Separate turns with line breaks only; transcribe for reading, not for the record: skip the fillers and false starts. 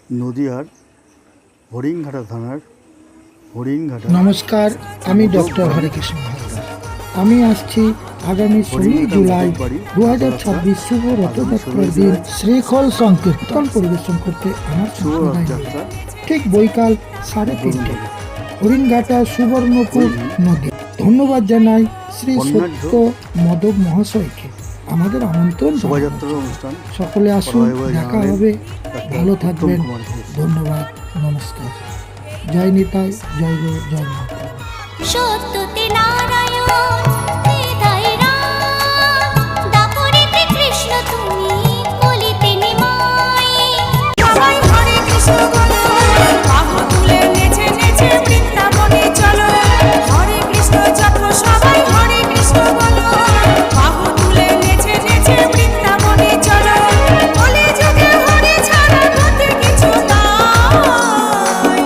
নদিয়ার হরিণঘাটা থানার হরিণঘাটা।
নমস্কার, আমি ডক্টর হরেকৃষ্ণ হালদার। আমি আসছি আগামী 16 জুলাই 2026 শুভ রথযাত্রার দিন শ্রীখোল সংকীর্তন পরিবেশন করতে আমার সম্প্রদায় নিয়ে। ঠিক বৈকাল 3:30 হরিণঘাটা সুবর্ণপুর নদী। ধন্যবাদ জানাই শ্রী সত্য মদক মহাশয়কে আমাদের আমন্ত্রণ।
শোভাযাত্রার অনুষ্ঠান
সকলে আসুন, দেখা হবে। ভালো থাকবেন। ধন্যবাদ, নমস্কার। জয় নিতাই, জয় গো, জয় মাতা।
সত্যতে নারায়ণ হৃদয় রাম, দাপরিতে কৃষ্ণ তুমি কলিতে নিমাই। সবাই হরে কৃষ্ণ বলো, বাহু তুলে নেচে নেচে বৃন্দাবনে চলো। হরে কৃষ্ণ জপ সবাই হরে কৃষ্ণ বলো, বাহু তুলে নেচে নেচে বৃন্দাবনে চলো। বলে যুগে হরে ছাড়া গতি কিছু নাই।